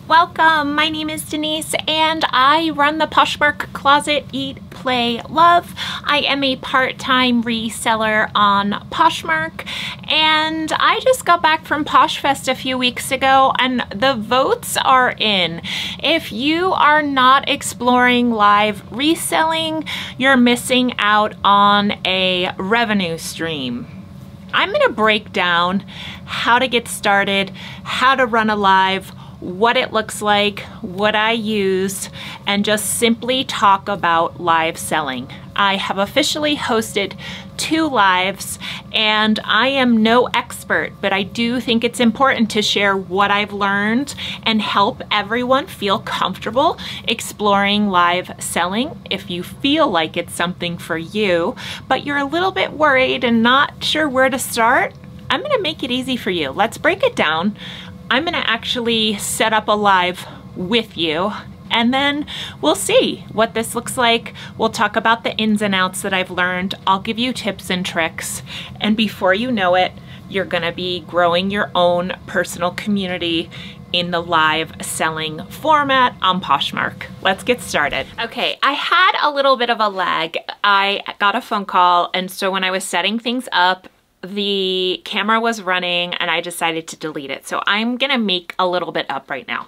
Welcome, my name is Denise and I run the Poshmark Closet Eat Play Love. I am a part-time reseller on Poshmark and I just got back from Posh Fest a few weeks ago and the votes are in. If you are not exploring live reselling, you're missing out on a revenue stream. I'm going to break down how to get started, how to run a live, what it looks like, what I use, and just simply talk about live selling. I have officially hosted 2 lives and I am no expert, but I do think it's important to share what I've learned and help everyone feel comfortable exploring live selling. If you feel like it's something for you, but you're a little bit worried and not sure where to start, I'm gonna make it easy for you. Let's break it down. I'm gonna actually set up a live with you and then we'll see what this looks like. We'll talk about the ins and outs that I've learned. I'll give you tips and tricks. And before you know it, you're gonna be growing your own personal community in the live selling format on Poshmark. Let's get started. Okay, I had a little bit of a lag. I got a phone call and so when I was setting things up, the camera was running and I decided to delete it. So I'm gonna make a little bit up right now.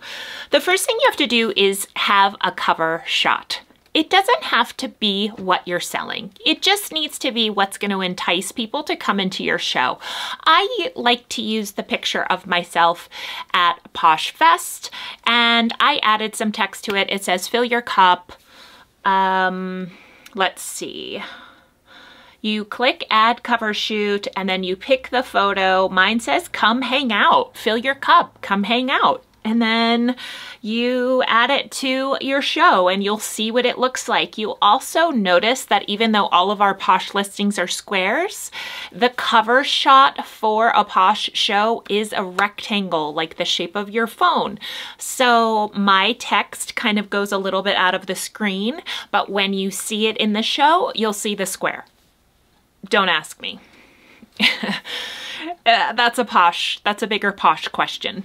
The first thing you have to do is have a cover shot. It doesn't have to be what you're selling. It just needs to be what's going to entice people to come into your show. I like to use the picture of myself at Posh Fest and I added some text to it. It says, fill your cup. Let's see. You click add cover shoot and then you pick the photo. Mine says come hang out, fill your cup, come hang out. And then you add it to your show and you'll see what it looks like. You'll also notice that even though all of our Posh listings are squares, the cover shot for a Posh show is a rectangle, like the shape of your phone. So my text kind of goes a little bit out of the screen, but when you see it in the show, you'll see the square. Don't ask me. That's a bigger Posh question.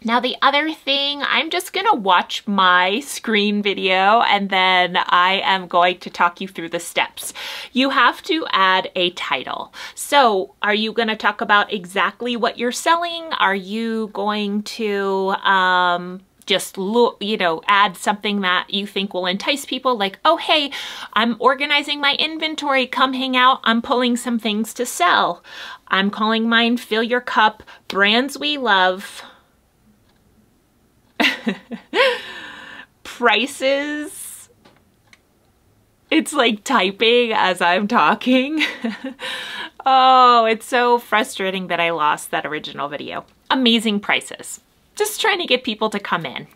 Now the other thing, I'm just gonna watch my screen video and then I am going to talk you through the steps. You have to add a title. So are you gonna talk about exactly what you're selling? Are you going to just look, add something that you think will entice people, like, oh, hey, I'm organizing my inventory, come hang out, I'm pulling some things to sell. I'm calling mine Fill Your Cup, Brands We Love, prices. It's like typing as I'm talking. Oh, it's so frustrating that I lost that original video. Amazing prices. Just trying to get people to come in.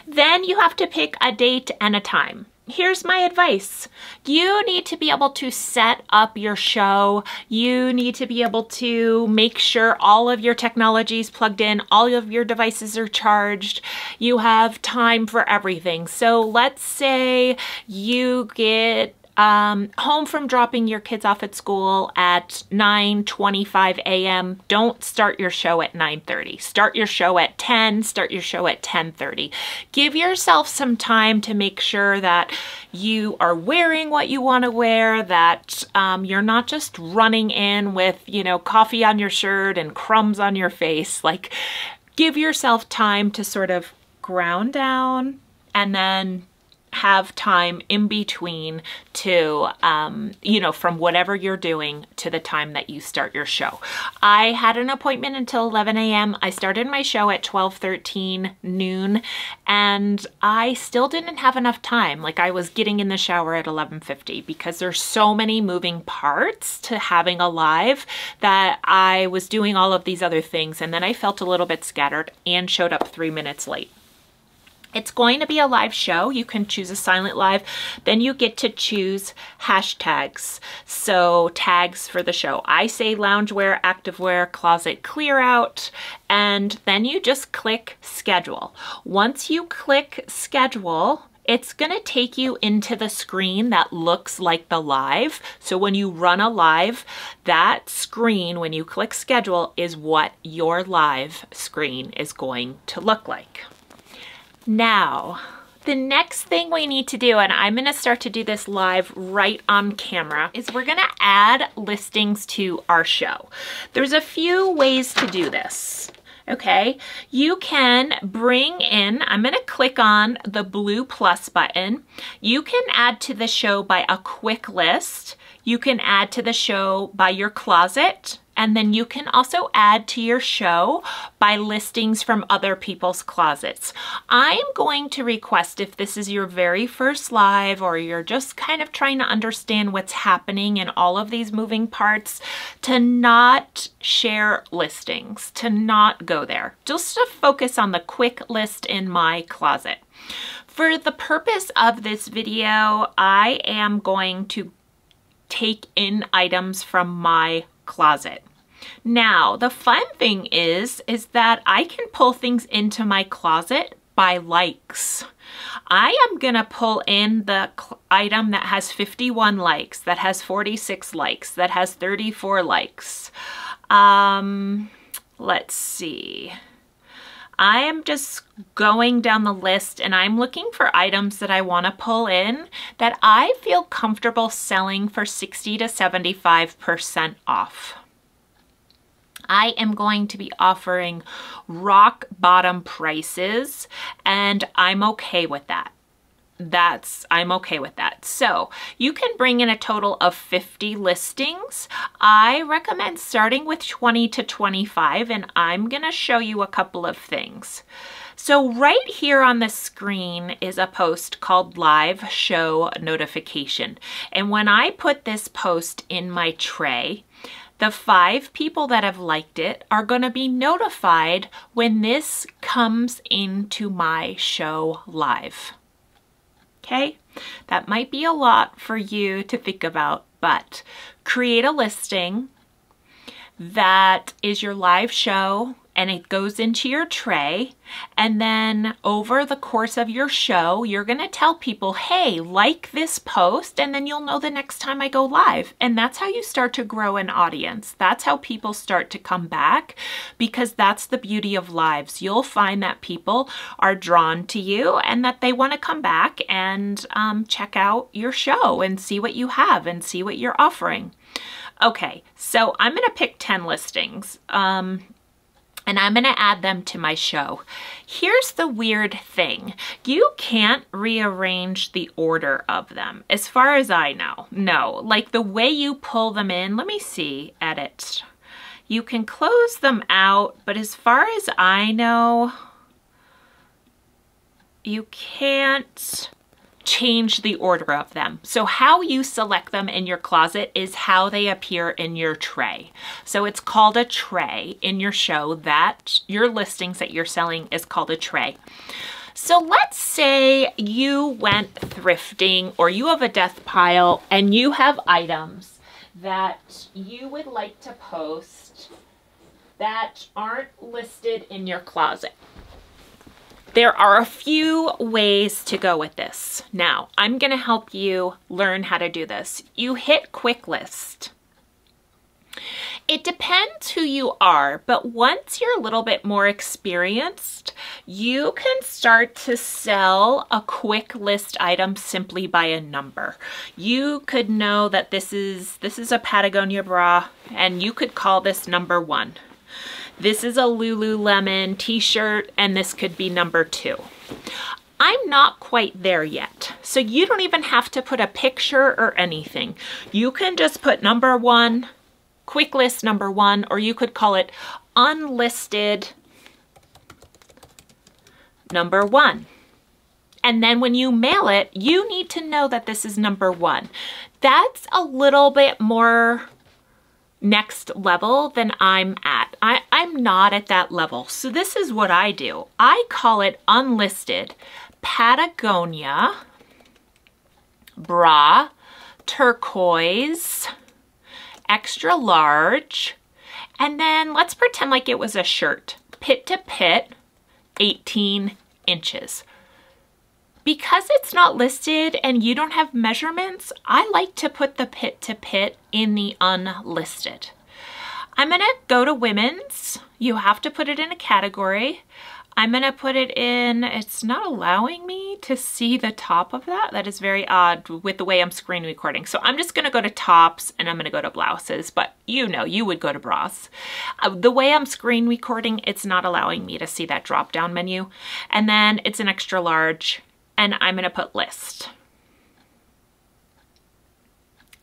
Then you have to pick a date and a time. Here's my advice. You need to be able to set up your show. You need to be able to make sure all of your technology is plugged in, all of your devices are charged. You have time for everything. So let's say you get home from dropping your kids off at school at 9:25 a.m. Don't start your show at 9:30. Start your show at 10, start your show at 10:30. Give yourself some time to make sure that you are wearing what you want to wear, that you're not just running in with, coffee on your shirt and crumbs on your face. Like, give yourself time to sort of ground down and then have time in between to, from whatever you're doing to the time that you start your show. I had an appointment until 11 a.m. I started my show at 12:13 noon and I still didn't have enough time. Like, I was getting in the shower at 11:50 because there's so many moving parts to having a live that I was doing all of these other things and then I felt a little bit scattered and showed up 3 minutes late. It's going to be a live show. You can choose a silent live. Then you get to choose hashtags. So tags for the show. I say loungewear, activewear, closet clear out, and then you just click schedule. Once you click schedule, it's gonna take you into the screen that looks like the live. So when you run a live, that screen, when you click schedule, is what your live screen is going to look like. Now, the next thing we need to do, and I'm gonna start to do this live right on camera, is we're gonna add listings to our show. There's a few ways to do this. Okay, you can bring in, I'm gonna click on the blue plus button. You can add to the show by a quick list. You can add to the show by your closet. And then you can also add to your show by listings from other people's closets. I'm going to request, if this is your very first live or you're just kind of trying to understand what's happening in all of these moving parts, to not share listings, to not go there. Just to focus on the quick list in my closet. For the purpose of this video, I am going to take in items from my closet. Now, the fun thing is that I can pull things into my closet by likes. I am gonna pull in the item that has 51 likes, that has 46 likes, that has 34 likes. Let's see. I am just going down the list and I'm looking for items that I want to pull in that I feel comfortable selling for 60 to 75% off. I am going to be offering rock bottom prices and I'm okay with that. I'm okay with that. So you can bring in a total of 50 listings. I recommend starting with 20 to 25 and I'm gonna show you a couple of things. So right here on the screen is a post called Live Show Notification. And when I put this post in my tray, the 5 people that have liked it are going to be notified when this comes into my show live. Okay, that might be a lot for you to think about, but create a listing that is your live show and it goes into your tray. And then over the course of your show, you're gonna tell people, hey, like this post, and then you'll know the next time I go live. And that's how you start to grow an audience. That's how people start to come back, because that's the beauty of lives. You'll find that people are drawn to you and that they wanna come back and check out your show and see what you have and see what you're offering. Okay, so I'm gonna pick 10 listings. And I'm gonna add them to my show. Here's the weird thing. You can't rearrange the order of them, as far as I know. No, like the way you pull them in, let me see, edit. You can close them out, but as far as I know, you can't change the order of them. So how you select them in your closet is how they appear in your tray. So it's called a tray in your show. That your listings that you're selling is called a tray. So let's say you went thrifting or you have a death pile and you have items that you would like to post that aren't listed in your closet. There are a few ways to go with this. Now, I'm gonna help you learn how to do this. You hit quick list. It depends who you are, but once you're a little bit more experienced, you can start to sell a quick list item simply by a number. You could know that this is a Patagonia bra, and you could call this number 1. This is a Lululemon t-shirt, and this could be number 2. I'm not quite there yet, so you don't even have to put a picture or anything. You can just put number 1, quick list number 1, or you could call it unlisted number 1. And then when you mail it, you need to know that this is number 1. That's a little bit more next level than I'm at. I'm not at that level. So this is what I do. I call it unlisted Patagonia bra, turquoise, extra large, and then let's pretend like it was a shirt. Pit to pit, 18 inches. Because it's not listed and you don't have measurements, I like to put the pit to pit in the unlisted. I'm gonna go to women's. You have to put it in a category. I'm gonna put it in, it's not allowing me to see the top of that. That is very odd with the way I'm screen recording. So I'm just gonna go to tops and I'm gonna go to blouses, but you know, you would go to bras. The way I'm screen recording, it's not allowing me to see that drop down menu. And then it's an extra large and I'm gonna put list.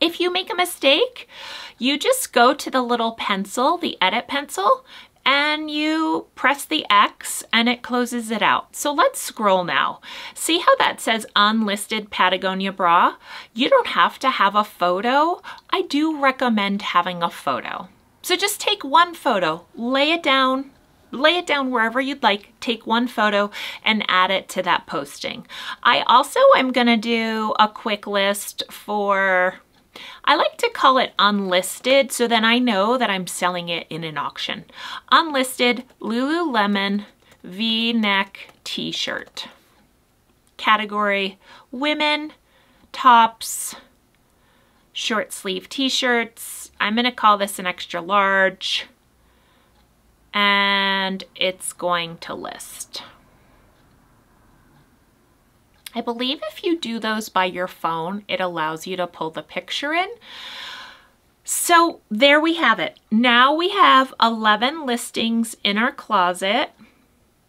If you make a mistake, you just go to the little pencil, the edit pencil, and you press the X and it closes it out. So let's scroll now. See how that says unlisted Patagonia bra? You don't have to have a photo. I do recommend having a photo. So just take one photo, lay it down wherever you'd like, take one photo and add it to that posting. I also am gonna do a quick list for, I like to call it unlisted, so then I know that I'm selling it in an auction. Unlisted Lululemon V-neck t-shirt. Category women, tops, short sleeve t-shirts. I'm gonna call this an extra large and it's going to list. I believe if you do those by your phone, it allows you to pull the picture in. So there we have it. Now we have 11 listings in our closet.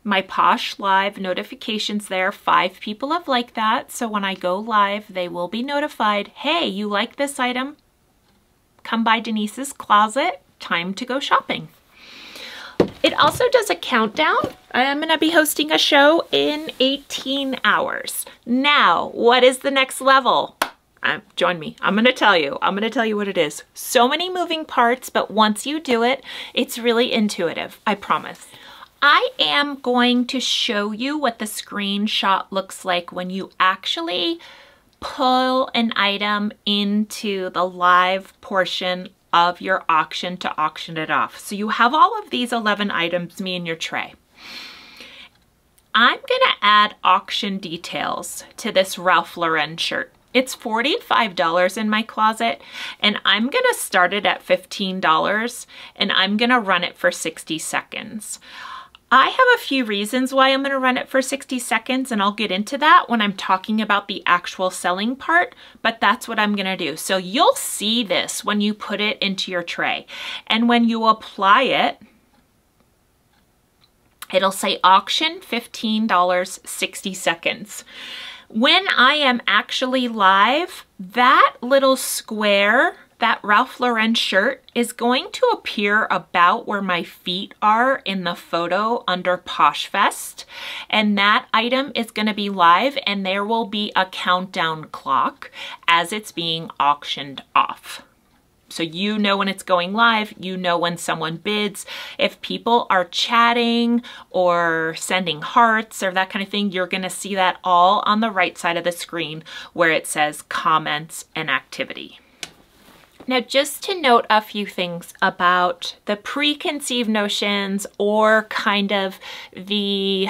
My Posh Live notifications there, 5 people have liked that. So when I go live, they will be notified, hey, you like this item? Come by Denise's closet, time to go shopping. It also does a countdown. I'm gonna be hosting a show in 18 hours. Now, what is the next level? Join me, I'm gonna tell you what it is. So many moving parts, but once you do it, it's really intuitive, I promise. I am going to show you what the screenshot looks like when you actually pull an item into the live portion of your auction to auction it off. So you have all of these 11 items, me in your tray. I'm gonna add auction details to this Ralph Lauren shirt. It's $45 in my closet and I'm gonna start it at $15 and I'm gonna run it for 60 seconds. I have a few reasons why I'm gonna run it for 60 seconds and I'll get into that when I'm talking about the actual selling part, but that's what I'm gonna do. So you'll see this when you put it into your tray. And when you apply it, it'll say auction $15, 60 seconds. When I am actually live, that little square, that Ralph Lauren shirt is going to appear about where my feet are in the photo under Posh Fest. And that item is gonna be live and there will be a countdown clock as it's being auctioned off. So you know when it's going live, you know when someone bids. If people are chatting or sending hearts or that kind of thing, you're gonna see that all on the right side of the screen where it says comments and activity. Now, just to note a few things about the preconceived notions or kind of the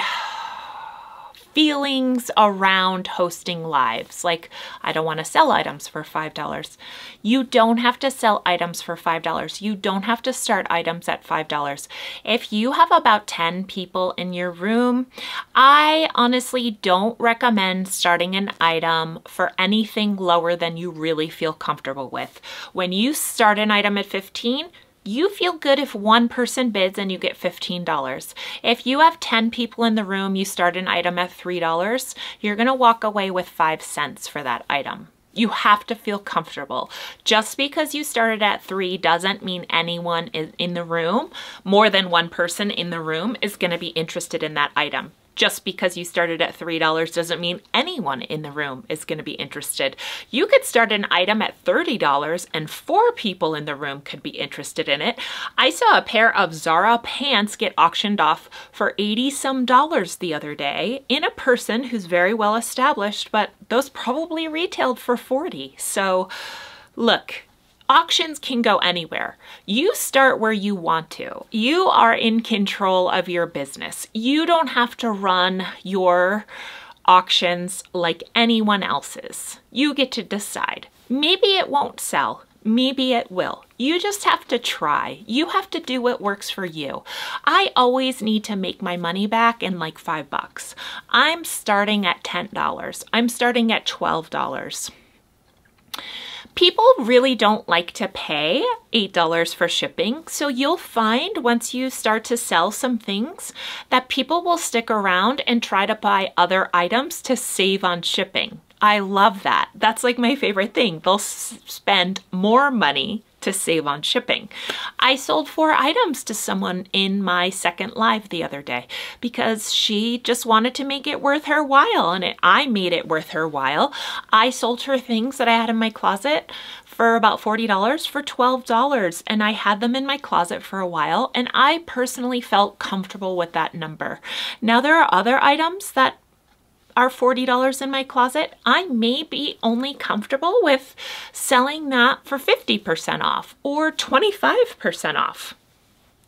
feelings around hosting lives. Like, I don't want to sell items for $5. You don't have to sell items for $5. You don't have to start items at $5. If you have about 10 people in your room, I honestly don't recommend starting an item for anything lower than you really feel comfortable with. When you start an item at 15, you feel good if one person bids and you get $15. If you have 10 people in the room, you start an item at $3, you're gonna walk away with 5 cents for that item. You have to feel comfortable. Just because you started at $3 doesn't mean anyone is in the room, more than one person in the room is gonna be interested in that item. Just because you started at $3 doesn't mean anyone in the room is going to be interested. You could start an item at $30 and 4 people in the room could be interested in it. I saw a pair of Zara pants get auctioned off for $80-some the other day in a person who's very well established, but those probably retailed for $40. So look, auctions can go anywhere. You start where you want to. You are in control of your business. You don't have to run your auctions like anyone else's. You get to decide. Maybe it won't sell. Maybe it will. You just have to try. You have to do what works for you. I always need to make my money back in like $5. I'm starting at $10. I'm starting at $12. People really don't like to pay $8 for shipping, so you'll find once you start to sell some things that people will stick around and try to buy other items to save on shipping. I love that. That's like my favorite thing. They'll spend more money to save on shipping. I sold 4 items to someone in my second live the other day because she just wanted to make it worth her while, and I made it worth her while. I sold her things that I had in my closet for about $40 for $12, and I had them in my closet for a while, and I personally felt comfortable with that number. Now there are other items that are $40 in my closet. I may be only comfortable with selling that for 50% off or 25% off.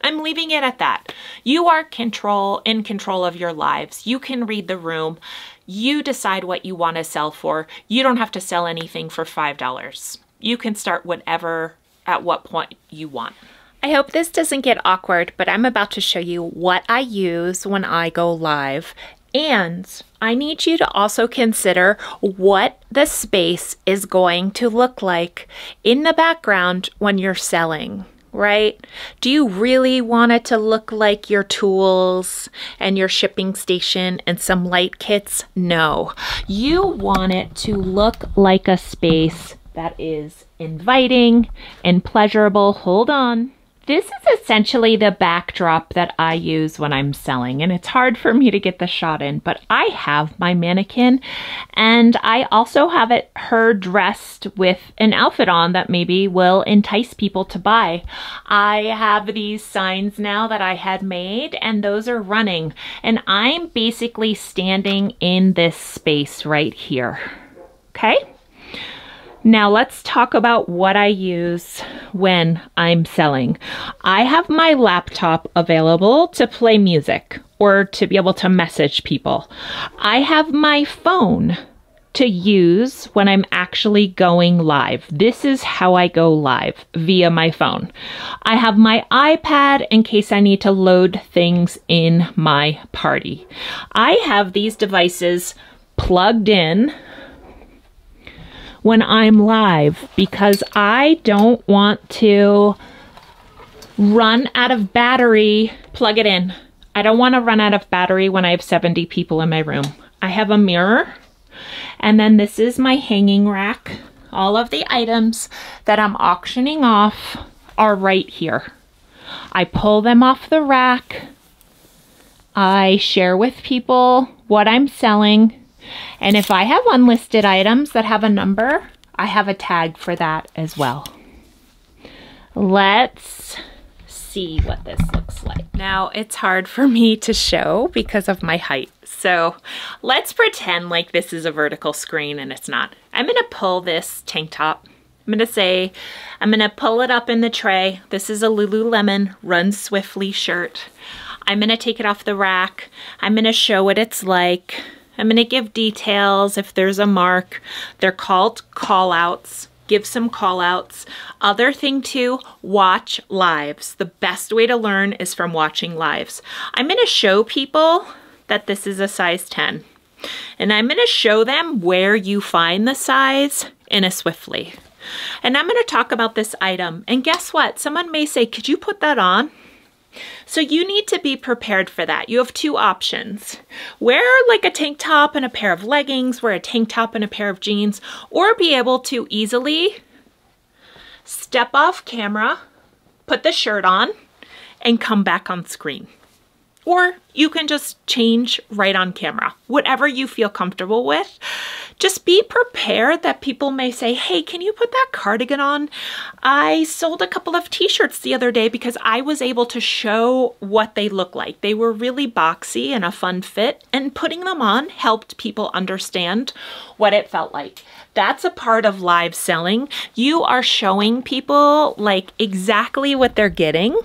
I'm leaving it at that. You are in control of your lives. You can read the room. You decide what you want to sell for. You don't have to sell anything for $5. You can start whatever at what point you want. I hope this doesn't get awkward, but I'm about to show you what I use when I go live. And I need you to also consider what the space is going to look like in the background when you're selling, right? Do you really want it to look like your tools and your shipping station and some light kits? No. You want it to look like a space that is inviting and pleasurable. Hold on. This is essentially the backdrop that I use when I'm selling, and it's hard for me to get the shot in, but I have my mannequin, and I also have her dressed with an outfit on that maybe will entice people to buy. I have these signs now that I had made, and those are running, and I'm basically standing in this space right here, okay? Now let's talk about what I use when I'm selling. I have my laptop available to play music or to be able to message people. I have my phone to use when I'm actually going live. This is how I go live, via my phone. I have my iPad in case I need to load things in my party. I have these devices plugged in when I'm live because I don't want to run out of battery. Plug it in. I don't want to run out of battery when I have 70 people in my room. I have a mirror, and then this is my hanging rack. All of the items that I'm auctioning off are right here. I pull them off the rack. I share with people what I'm selling. And if I have unlisted items that have a number, I have a tag for that as well. Let's see what this looks like. Now, it's hard for me to show because of my height. So let's pretend like this is a vertical screen and it's not. I'm gonna pull this tank top. I'm gonna pull it up in the tray. This is a Lululemon Run Swiftly shirt. I'm gonna take it off the rack. I'm gonna show what it's like. I'm going to give details if there's a mark. They're called call outs. Give some call outs. Other thing too, watch lives. The best way to learn is from watching lives. I'm going to show people that this is a size 10. And I'm going to show them where you find the size in a Swiftly. And I'm going to talk about this item. And guess what? Someone may say, could you put that on? So you need to be prepared for that. You have 2 options. Wear like a tank top and a pair of leggings, wear a tank top and a pair of jeans, or be able to easily step off camera, put the shirt on, and come back on screen. Or you can just change right on camera, whatever you feel comfortable with. Just be prepared that people may say, hey, can you put that cardigan on? I sold a couple of t-shirts the other day because I was able to show what they look like. They were really boxy and a fun fit, and putting them on helped people understand what it felt like. That's a part of live selling. You are showing people like exactly what they're getting.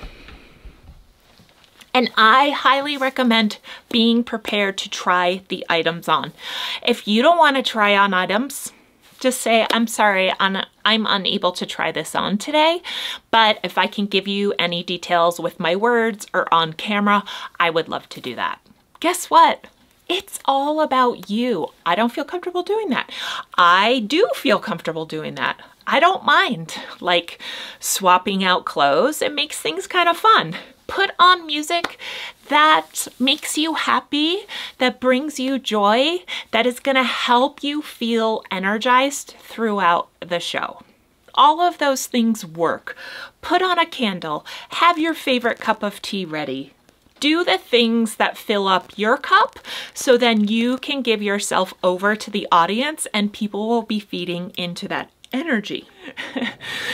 And I highly recommend being prepared to try the items on. If you don't want to try on items, just say, I'm sorry, I'm unable to try this on today, but if I can give you any details with my words or on camera, I would love to do that. Guess what? It's all about you. I don't feel comfortable doing that. I do feel comfortable doing that. I don't mind, like, swapping out clothes. It makes things kind of fun. Put on music that makes you happy, that brings you joy, that is going to help you feel energized throughout the show. All of those things work. Put on a candle, have your favorite cup of tea ready. Do the things that fill up your cup so then you can give yourself over to the audience and people will be feeding into that energy.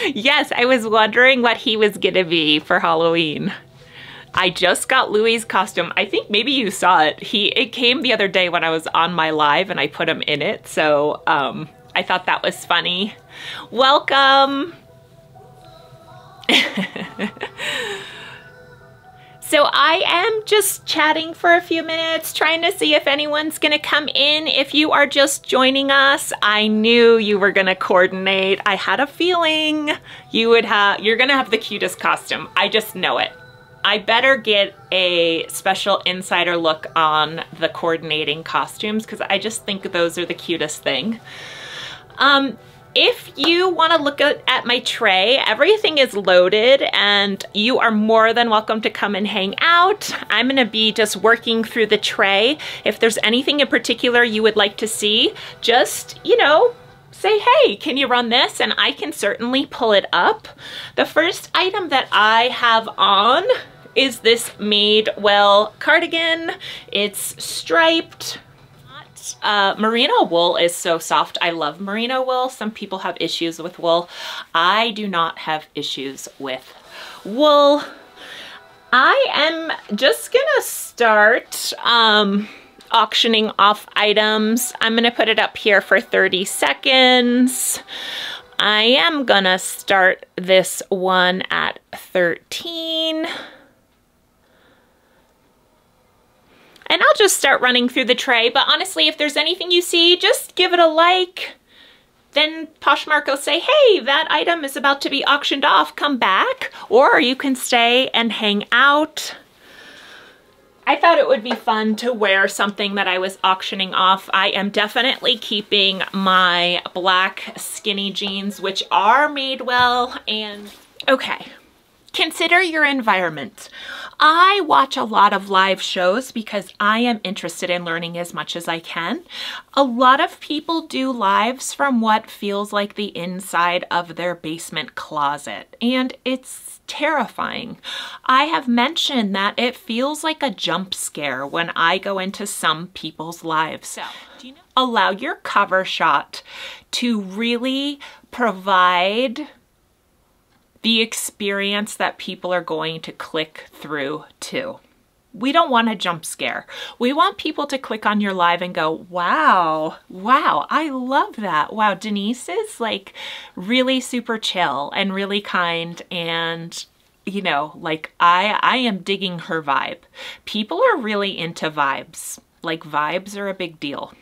Yes, I was wondering what he was gonna be for Halloween. I just got Louie's costume. I think maybe you saw it. It came the other day when I was on my live and I put him in it. So I thought that was funny. Welcome. So I am just chatting for a few minutes, trying to see if anyone's gonna come in. If you are just joining us, I knew you were gonna coordinate. I had a feeling you're gonna have the cutest costume. I just know it. I better get a special insider look on the coordinating costumes because I just think those are the cutest thing. If you want to look at my tray, everything is loaded and you are more than welcome to come and hang out. I'm going to be just working through the tray. If there's anything in particular you would like to see, just, you know, say, hey, can you run this? And I can certainly pull it up. The first item that I have on is this Madewell cardigan. It's striped. Merino wool is so soft. I love merino wool. Some people have issues with wool. I do not have issues with wool. I am just gonna start auctioning off items. I'm gonna put it up here for 30 seconds. I am gonna start this one at 13. And I'll just start running through the tray, but honestly, if there's anything you see, just give it a like. Then Poshmark will say, hey, that item is about to be auctioned off, come back. Or you can stay and hang out. I thought it would be fun to wear something that I was auctioning off. I am definitely keeping my black skinny jeans, which are Madewell, and okay. Consider your environment. I watch a lot of live shows because I am interested in learning as much as I can. A lot of people do lives from what feels like the inside of their basement closet, and it's terrifying. I have mentioned that it feels like a jump scare when I go into some people's lives. So, allow your cover shot to really provide the experience that people are going to click through to. We don't want a jump scare. We want people to click on your live and go, wow, wow, I love that. Wow, Denise is like really super chill and really kind, and you know, like I am digging her vibe. People are really into vibes. Like vibes are a big deal.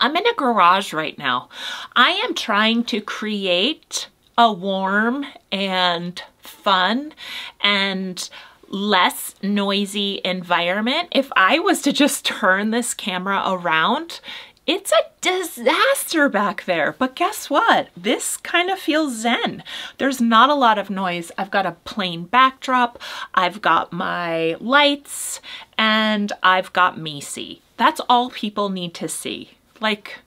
I'm in a garage right now. I am trying to create a warm and fun and less noisy environment. If I was to just turn this camera around, it's a disaster back there. But guess what? This kind of feels zen. There's not a lot of noise. I've got a plain backdrop. I've got my lights and I've got Macy. That's all people need to see. Like,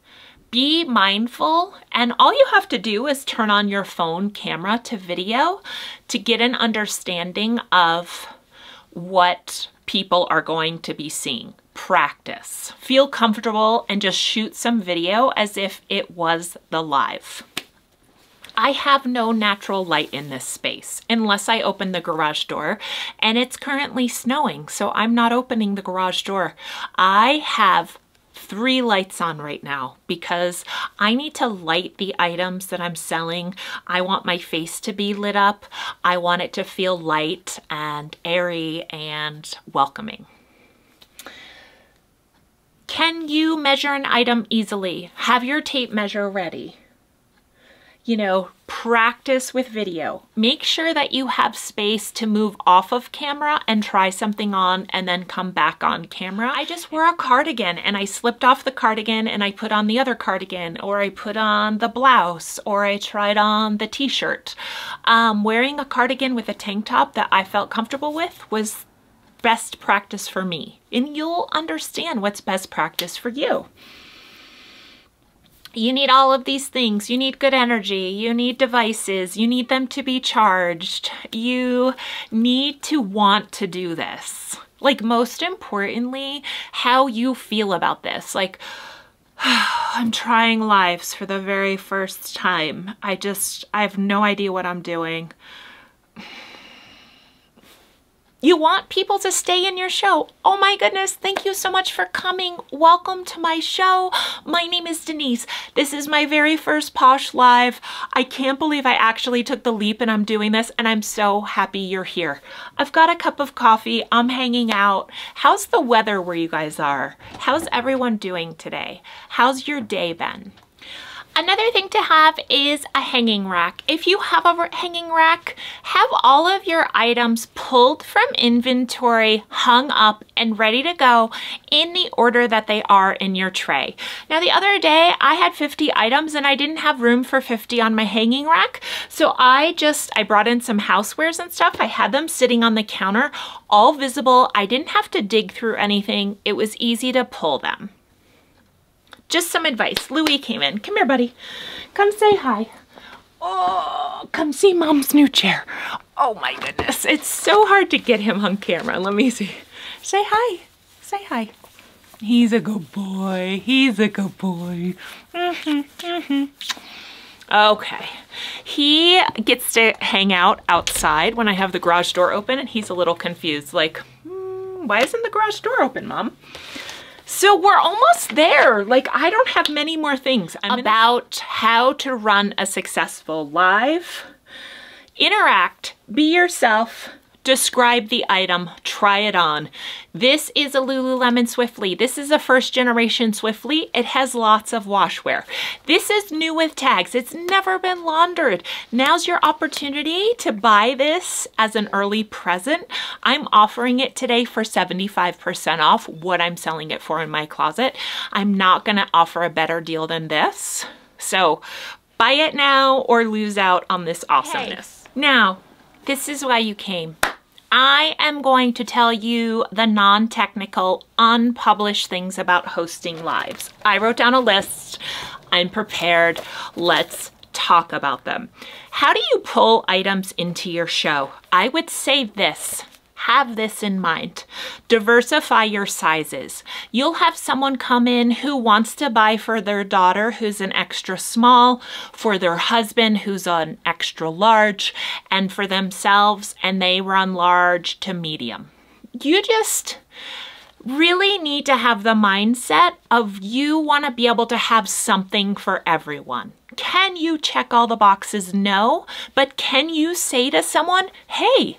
be mindful, and all you have to do is turn on your phone camera to video to get an understanding of what people are going to be seeing. Practice. Feel comfortable and just shoot some video as if it was the live. I have no natural light in this space unless I open the garage door, and it's currently snowing, so I'm not opening the garage door. I have 3 lights on right now because I need to light the items that I'm selling. I want my face to be lit up. I want it to feel light and airy and welcoming. Can you measure an item easily? Have your tape measure ready. You know, practice with video. Make sure that you have space to move off of camera and try something on and then come back on camera. I just wore a cardigan and I slipped off the cardigan and I put on the other cardigan, or I put on the blouse, or I tried on the t-shirt. Wearing a cardigan with a tank top that I felt comfortable with was best practice for me. And you'll understand what's best practice for you. You need all of these things. You need good energy. You need devices. You need them to be charged. You need to want to do this. Like, most importantly, how you feel about this. Like, I'm trying lives for the very first time. I have no idea what I'm doing. You want people to stay in your show. Oh my goodness, thank you so much for coming. Welcome to my show. My name is Denise. This is my very first Posh Live. I can't believe I actually took the leap and I'm doing this, and I'm so happy you're here. I've got a cup of coffee. I'm hanging out. How's the weather where you guys are? How's everyone doing today? How's your day been? Another thing to have is a hanging rack. If you have a hanging rack, have all of your items pulled from inventory, hung up, and ready to go in the order that they are in your tray. Now, the other day, I had 50 items and I didn't have room for 50 on my hanging rack. So I brought in some housewares and stuff. I had them sitting on the counter, all visible. I didn't have to dig through anything. It was easy to pull them. Just some advice. Louis came in. Come here, buddy. Come say hi. Oh, come see Mom's new chair. Oh my goodness. It's so hard to get him on camera. Let me see. Say hi. Say hi. He's a good boy. He's a good boy. Okay. He gets to hang out outside when I have the garage door open, and he's a little confused. Like, why isn't the garage door open, Mom? So we're almost there. Like, I don't have many more things. About how to run a successful live. Interact, be yourself, describe the item, try it on. This is a Lululemon Swiftly. This is a first generation Swiftly. It has lots of washwear. This is new with tags. It's never been laundered. Now's your opportunity to buy this as an early present. I'm offering it today for 75% off what I'm selling it for in my closet. I'm not gonna offer a better deal than this. So buy it now or lose out on this awesomeness. Hey. Now, this is why you came. I am going to tell you the non-technical, unpublished things about hosting lives. I wrote down a list. I'm prepared. Let's talk about them. How do you pull items into your show? I would say this. Have this in mind. Diversify your sizes. You'll have someone come in who wants to buy for their daughter who's an extra small, for their husband who's an extra large, and for themselves, and they run large to medium. You just really need to have the mindset of you want to be able to have something for everyone. Can you check all the boxes? No, but can you say to someone, hey,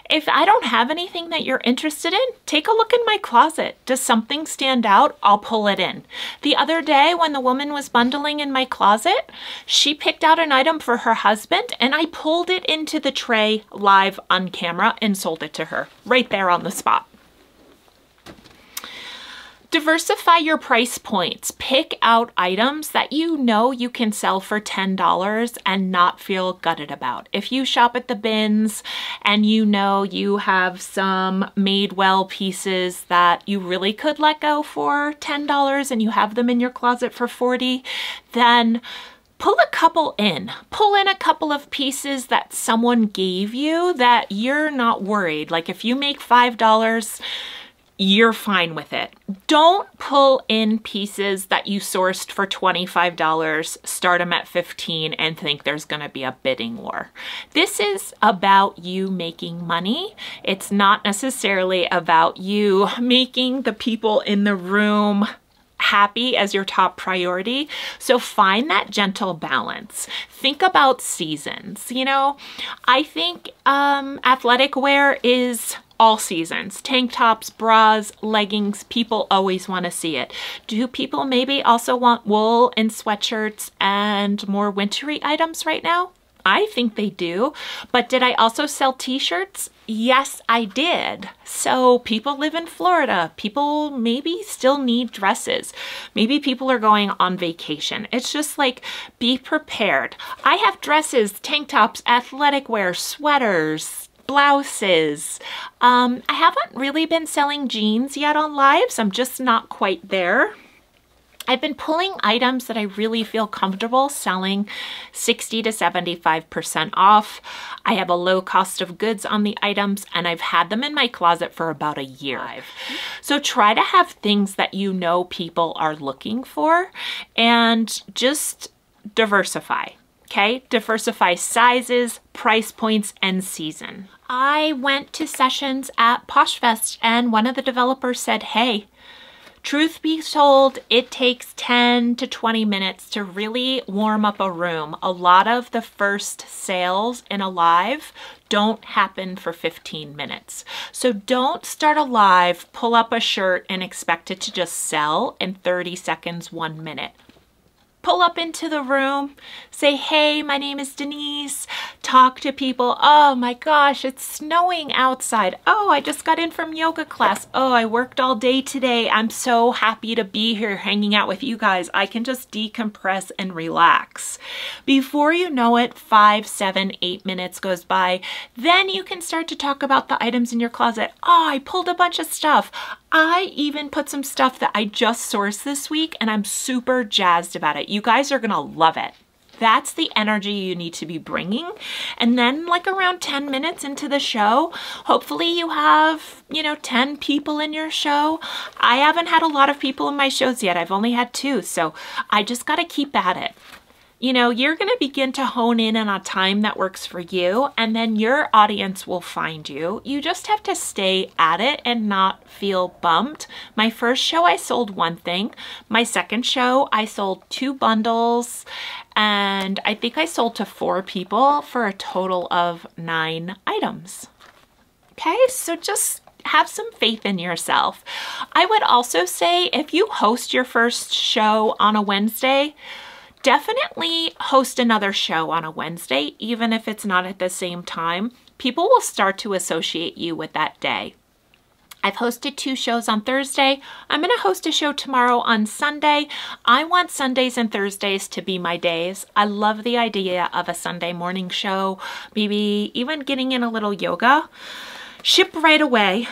if I don't have anything that you're interested in, take a look in my closet. Does something stand out? I'll pull it in. The other day when the woman was bundling in my closet, she picked out an item for her husband and I pulled it into the tray live on camera and sold it to her right there on the spot. Diversify your price points. Pick out items that you know you can sell for $10 and not feel gutted about. If you shop at the bins and you know you have some Madewell pieces that you really could let go for $10 and you have them in your closet for $40, then pull a couple in. Pull in a couple of pieces that someone gave you that you're not worried. Like if you make $5, you're fine with it. Don't pull in pieces that you sourced for $25, start them at $15 and think there's gonna be a bidding war. This is about you making money. It's not necessarily about you making the people in the room happy as your top priority. So find that gentle balance. Think about seasons. You know, I think athletic wear is all seasons. Tank tops, bras, leggings, people always want to see it. Do people maybe also want wool and sweatshirts and more wintry items right now? I think they do. But did I also sell t-shirts? Yes, I did. So people live in Florida. People maybe still need dresses. Maybe people are going on vacation. It's just like, be prepared. I have dresses, tank tops, athletic wear, sweaters, blouses. I haven't really been selling jeans yet on lives. I'm just not quite there. I've been pulling items that I really feel comfortable selling 60 to 75% off. I have a low cost of goods on the items, and I've had them in my closet for about a year. So try to have things that you know people are looking for, and just diversify. Okay, diversify sizes, price points, and season. I went to sessions at Posh Fest, and one of the developers said, hey, truth be told, it takes 10 to 20 minutes to really warm up a room. A lot of the first sales in a live don't happen for 15 minutes. So don't start a live, pull up a shirt, and expect it to just sell in 30 seconds, 1 minute. Pull up into the room, say, hey, my name is Denise, talk to people. Oh my gosh, it's snowing outside. Oh, I just got in from yoga class. Oh, I worked all day today. I'm so happy to be here hanging out with you guys. I can just decompress and relax. Before you know it, 5, 7, 8 minutes goes by. Then you can start to talk about the items in your closet. Oh, I pulled a bunch of stuff. I even put some stuff that I just sourced this week, and I'm super jazzed about it. You guys are gonna love it. That's the energy you need to be bringing. And then like around 10 minutes into the show, hopefully you have, 10 people in your show. I haven't had a lot of people in my shows yet. I've only had 2, so I just gotta keep at it. You're going to begin to hone in on a time that works for you, and then your audience will find you. You just have to stay at it and not feel bummed. My first show, I sold 1 thing. My second show, I sold 2 bundles, and I think I sold to 4 people for a total of 9 items. Okay, so just have some faith in yourself. I would also say if you host your first show on a Wednesday, definitely host another show on a Wednesday, even if it's not at the same time. People will start to associate you with that day. I've hosted 2 shows on Thursday. I'm going to host a show tomorrow on Sunday. I want Sundays and Thursdays to be my days. I love the idea of a Sunday morning show, maybe even getting in a little yoga. Ship right away,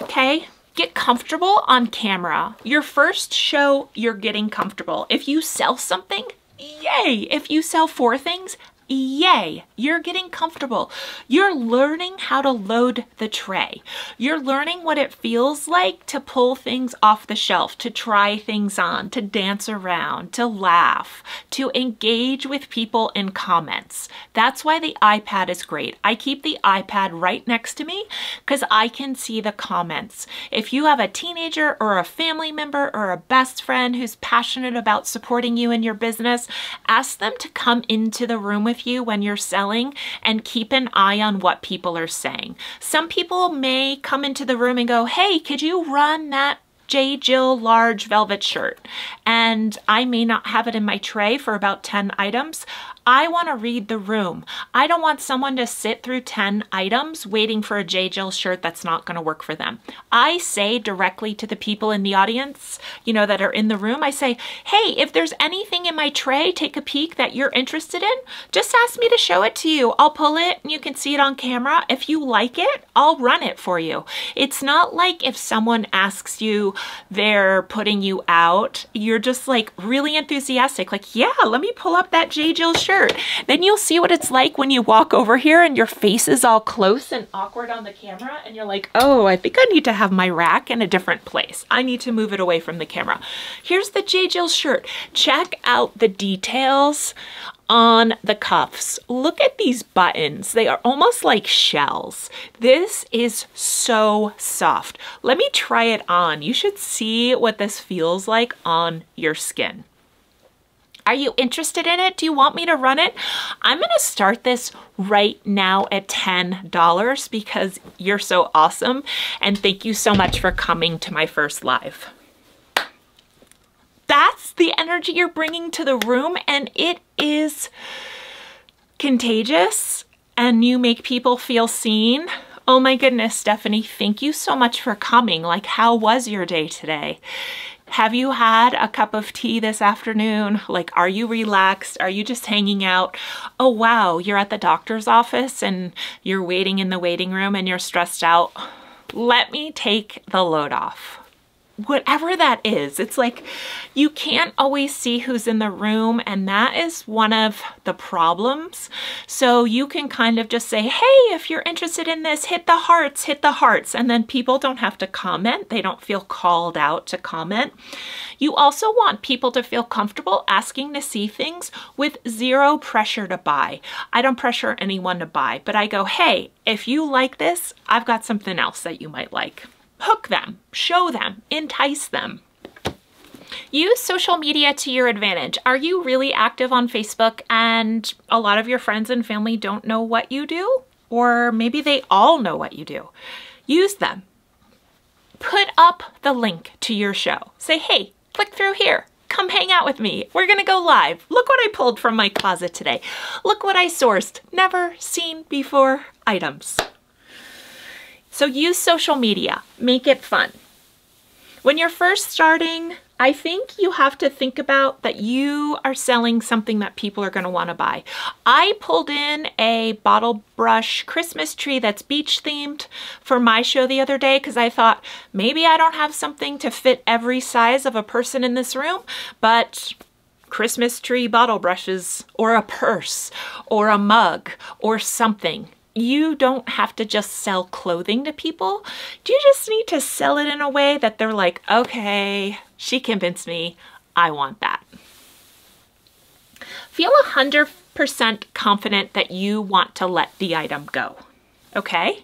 okay? Get comfortable on camera. Your first show, you're getting comfortable. If you sell something, yay. If you sell 4 things, yay, you're getting comfortable. You're learning how to load the tray. You're learning what it feels like to pull things off the shelf, to try things on, to dance around, to laugh, to engage with people in comments. That's why the iPad is great. I keep the iPad right next to me because I can see the comments. If you have a teenager or a family member or a best friend who's passionate about supporting you in your business, ask them to come into the room with you when you're selling and keep an eye on what people are saying. Some people may come into the room and go, hey, could you run that J. Jill large velvet shirt? And I may not have it in my tray for about 10 items. I want to read the room. I don't want someone to sit through 10 items waiting for a J. Jill shirt that's not going to work for them. I say directly to the people in the audience, that are in the room, I say, hey, if there's anything in my tray, take a peek that you're interested in, just ask me to show it to you. I'll pull it and you can see it on camera. If you like it, I'll run it for you. It's not like if someone asks you, they're putting you out, you're just like really enthusiastic, like, yeah, let me pull up that J. Jill shirt. shirt. Then you'll see what it's like when you walk over here and your face is all close and awkward on the camera and you're like, oh, I think I need to have my rack in a different place. I need to move it away from the camera. Here's the J. Jill shirt. Check out the details on the cuffs. Look at these buttons. They are almost like shells. This is so soft. Let me try it on. You should see what this feels like on your skin. Are you interested in it? Do you want me to run it? I'm gonna start this right now at $10 because you're so awesome, and thank you so much for coming to my first live. That's the energy you're bringing to the room, and it is contagious, and you make people feel seen. Oh my goodness, Stephanie, thank you so much for coming. Like, how was your day today? Have you had a cup of tea this afternoon? Like, are you relaxed? Are you just hanging out? Oh wow, you're at the doctor's office and you're waiting in the waiting room and you're stressed out. Let me take the load off. Whatever that is, it's like you can't always see who's in the room, and that is one of the problems. So you can kind of just say, hey, if you're interested in this, hit the hearts, and then people don't have to comment. They don't feel called out to comment. You also want people to feel comfortable asking to see things with zero pressure to buy. I don't pressure anyone to buy, but I go, hey, if you like this, I've got something else that you might like. Hook them, show them, entice them. Use social media to your advantage. Are you really active on Facebook and a lot of your friends and family don't know what you do? Or maybe they all know what you do. Use them. Put up the link to your show. Say, hey, click through here. Come hang out with me. We're gonna go live. Look what I pulled from my closet today. Look what I sourced. Never seen before items. So use social media, make it fun. When you're first starting, I think you have to think about that you are selling something that people are going to want to buy. I pulled in a bottle brush Christmas tree that's beach themed for my show the other day because I thought maybe I don't have something to fit every size of a person in this room, but Christmas tree bottle brushes or a purse or a mug or something. You don't have to just sell clothing to people. You just need to sell it in a way that they're like, okay, she convinced me, I want that. Feel 100% confident that you want to let the item go, okay?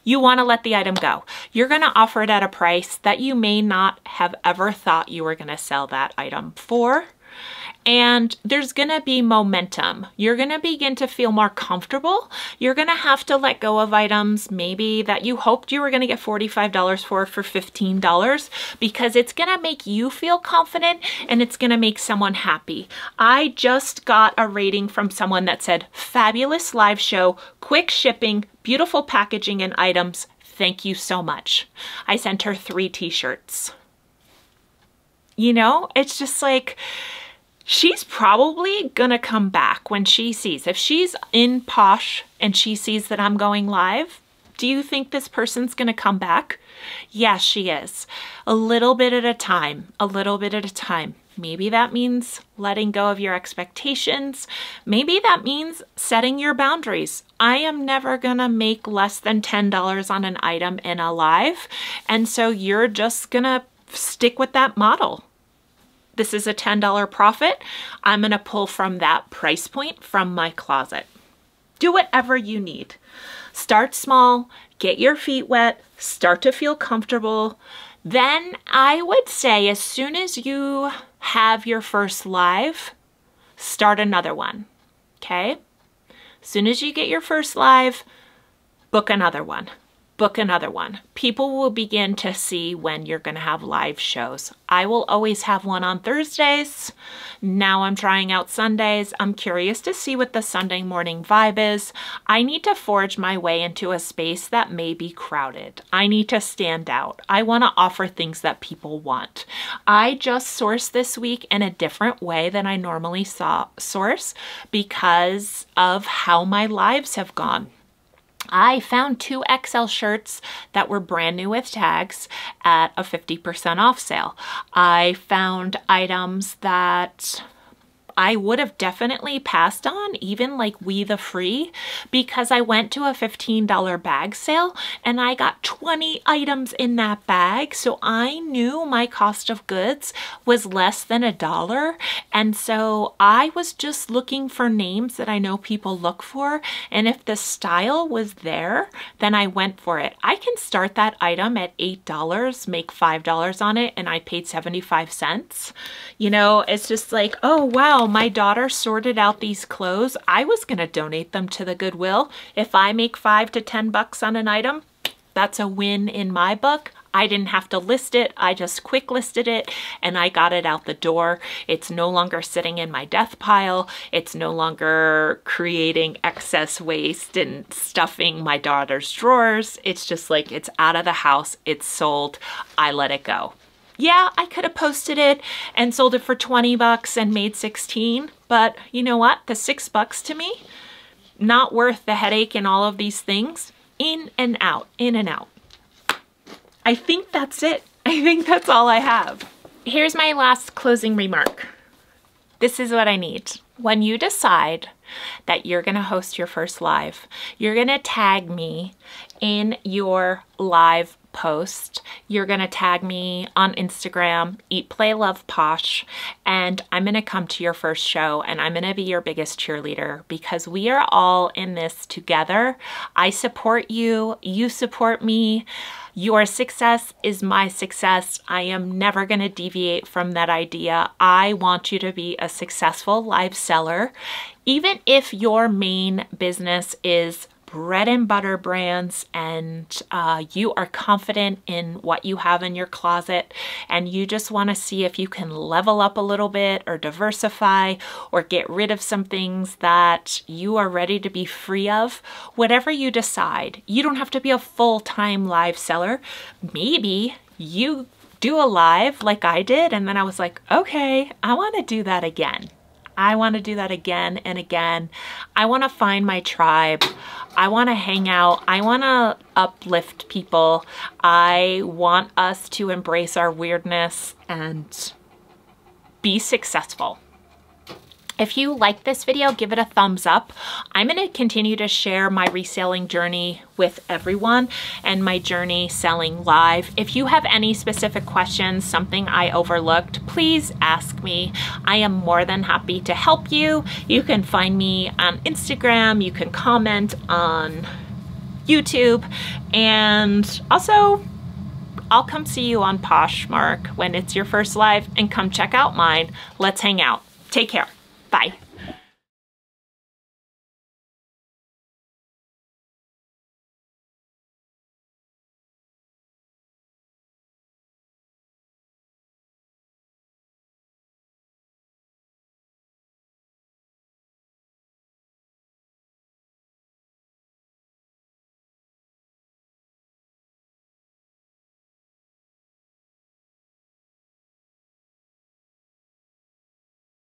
You want to let the item go. You're going to offer it at a price that you may not have ever thought you were going to sell that item for. And there's gonna be momentum. You're gonna begin to feel more comfortable. You're gonna have to let go of items maybe that you hoped you were gonna get $45 for $15 because it's gonna make you feel confident and it's gonna make someone happy. I just got a rating from someone that said, fabulous live show, quick shipping, beautiful packaging and items. Thank you so much. I sent her 3 t-shirts. You know, it's just like, she's probably gonna come back when she sees. If she's in Posh and she sees that I'm going live, do you think this person's gonna come back? Yes, she is. A little bit at a time, a little bit at a time. Maybe that means letting go of your expectations. Maybe that means setting your boundaries. I am never gonna make less than $10 on an item in a live, and so you're just gonna stick with that model. This is a $10 profit. I'm gonna pull from that price point from my closet. Do whatever you need. Start small, get your feet wet, start to feel comfortable. Then I would say as soon as you have your first live, start another one, okay? As soon as you get your first live, book another one. Book another one. People will begin to see when you're going to have live shows. I will always have one on Thursdays. Now I'm trying out Sundays. I'm curious to see what the Sunday morning vibe is. I need to forge my way into a space that may be crowded. I need to stand out. I want to offer things that people want. I just sourced this week in a different way than I normally source because of how my lives have gone. I found 2 XL shirts that were brand new with tags at a 50% off sale. I found items that I would have definitely passed on, even like We the Free, because I went to a $15 bag sale and I got 20 items in that bag. So I knew my cost of goods was less than $1. And so I was just looking for names that I know people look for. And if the style was there, then I went for it. I can start that item at $8, make $5 on it, and I paid 75 cents. You know, it's just like, oh wow, my daughter sorted out these clothes. I was gonna donate them to the Goodwill. If I make $5 to $10 on an item, that's a win in my book. I didn't have to list it. I just quick listed it and I got it out the door. It's no longer sitting in my death pile. It's no longer creating excess waste and stuffing my daughter's drawers. It's just like, it's out of the house. It's sold. I let it go. Yeah, I could have posted it and sold it for 20 bucks and made 16, but you know what? The $6 to me, not worth the headache and all of these things. In and out, in and out. I think that's it. I think that's all I have. Here's my last closing remark. This is what I need. When you decide that you're gonna host your first live, you're gonna tag me in your live post. You're gonna tag me on Instagram, Eat, Play, Love, Posh, and I'm gonna come to your first show and I'm gonna be your biggest cheerleader because we are all in this together. I support you, you support me. Your success is my success. I am never gonna deviate from that idea. I want you to be a successful live seller. Even if your main business is bread and butter brands and you are confident in what you have in your closet and you just want to see if you can level up a little bit or diversify or get rid of some things that you are ready to be free of, whatever you decide, you don't have to be a full-time live seller. Maybe you do a live like I did and then I was like, okay, I want to do that again. I want to do that again and again. I want to find my tribe. I want to hang out. I want to uplift people. I want us to embrace our weirdness and be successful. If you like this video, give it a thumbs up. I'm going to continue to share my reselling journey with everyone and my journey selling live. If you have any specific questions, something I overlooked, please ask me. I am more than happy to help you. You can find me on Instagram. You can comment on YouTube. And also, I'll come see you on Poshmark when it's your first live and come check out mine. Let's hang out. Take care. Bye.